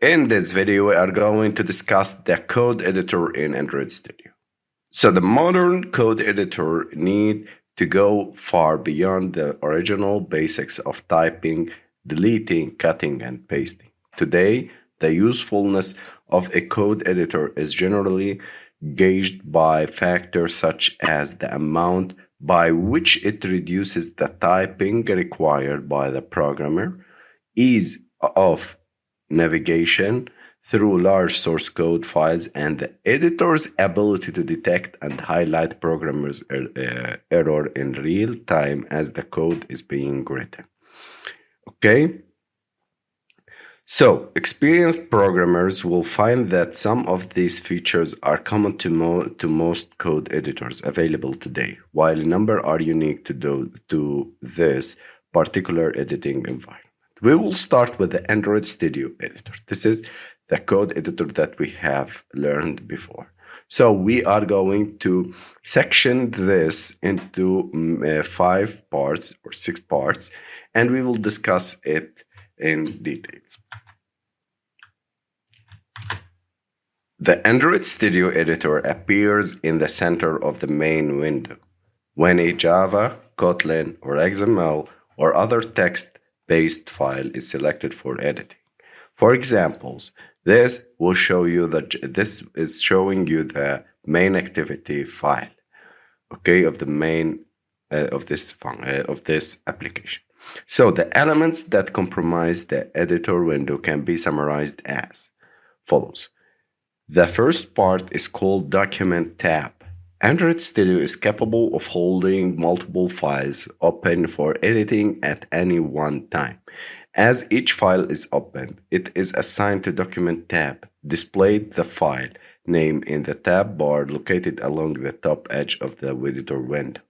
In this video, we are going to discuss the code editor in Android Studio. So the modern code editor need to go far beyond the original basics of typing, deleting, cutting, and pasting. Today, the usefulness of a code editor is generally gauged by factors such as the amount by which it reduces the typing required by the programmer, ease of navigation through large source code files, and the editor's ability to detect and highlight programmers' error in real time as the code is being written. Okay, so experienced programmers will find that some of these features are common to most code editors available today, while a number are unique to this particular editing environment. We will start with the Android Studio editor. This is the code editor that we have learned before. So we are going to section this into 5 parts or 6 parts, and we will discuss it in details. The Android Studio editor appears in the center of the main window when a Java, Kotlin, or XML or other text-based file is selected for editing. For examples, this will show you that this is showing you the main activity file, okay, of the main of this application. So the elements that comprise the editor window can be summarized as follows. The first part is called Document tab. Android Studio is capable of holding multiple files open for editing at any one time. As each file is opened, it is assigned to Document tab. Display the file name in the tab bar located along the top edge of the editor window.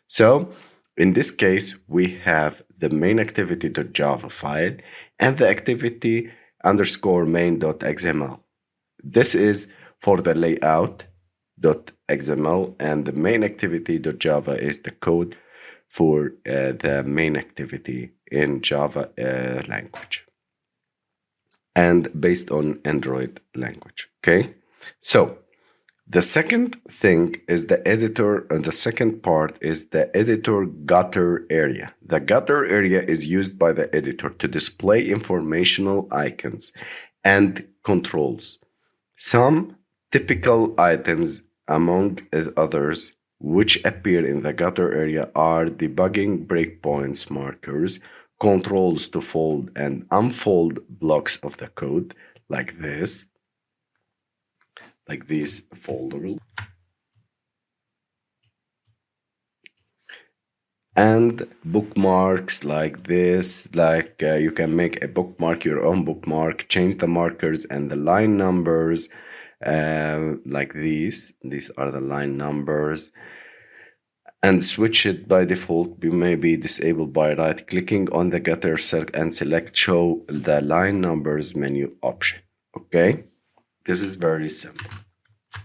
So, in this case, we have the main activity.java file and the activity underscore main.xml. This is for the layout.xml, and the main activity.java is the code for the main activity in Java language and based on Android language. Okay, so the second thing is the editor, and the second part is the editor gutter area. The gutter area is used by the editor to display informational icons and controls. Some typical items, among others, which appear in the gutter area are debugging breakpoints markers, controls to fold and unfold blocks of the code, like this, like this folder, and bookmarks like this, like you can make a bookmark, your own bookmark, change the markers and the line numbers, like these are the line numbers, and switch it by default. You may be disabled by right clicking on the gutter and select show the line numbers menu option. Okay, this is very simple.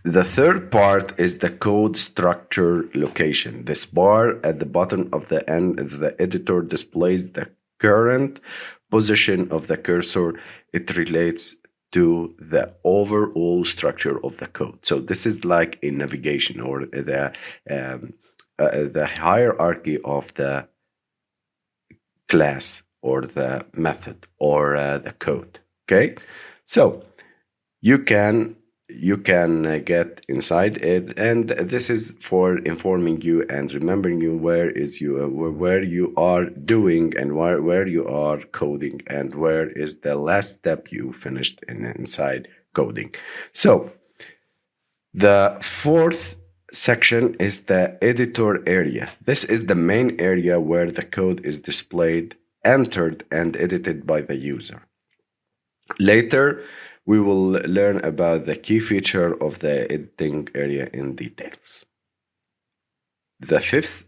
The third part is the code structure location. This bar at the bottom of the end is the editor displays the current position of the cursor. It relates to the overall structure of the code. So this is like a navigation or the hierarchy of the class or the method or the code. Okay, so you can get inside it, and this is for informing you and remembering you where you are doing and where you are coding and where is the last step you finished inside coding. So the fourth section is the editor area. This is the main area where the code is displayed, entered, and edited by the user. Later, we will learn about the key feature of the editing area in details. The fifth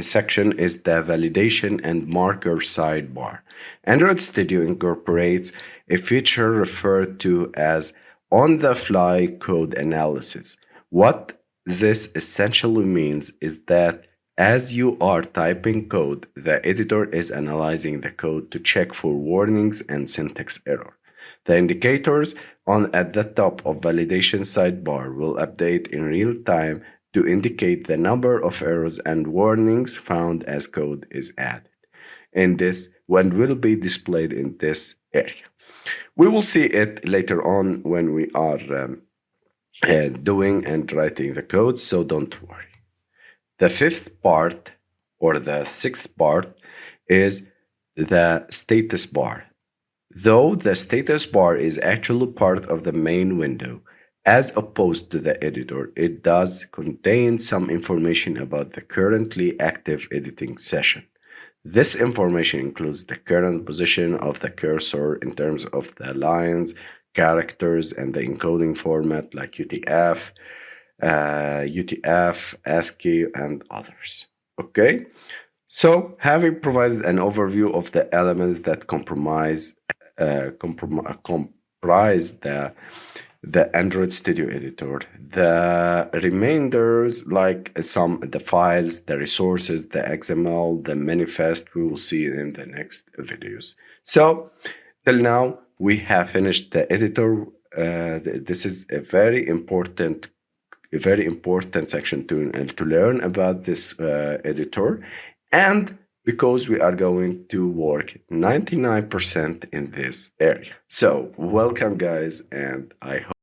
section is the validation and marker sidebar. Android Studio incorporates a feature referred to as on-the-fly code analysis. What this essentially means is that as you are typing code, the editor is analyzing the code to check for warnings and syntax error. The indicators on at the top of validation sidebar will update in real time to indicate the number of errors and warnings found as code is added. And this one will be displayed in this area. We will see it later on when we are doing and writing the code, so don't worry. The fifth part or the sixth part is the status bar. Though the status bar is actually part of the main window, as opposed to the editor, it does contain some information about the currently active editing session. This information includes the current position of the cursor in terms of the lines, characters, and the encoding format like UTF, ASCII, and others. Okay? So, having provided an overview of the elements that comprise the Android Studio Editor, the remainders like the files, the resources, the XML, the manifest, we will see in the next videos. So, till now, we have finished the editor. This is a very important section to learn about this editor, and because we are going to work 99% in this area. So welcome guys, and I hope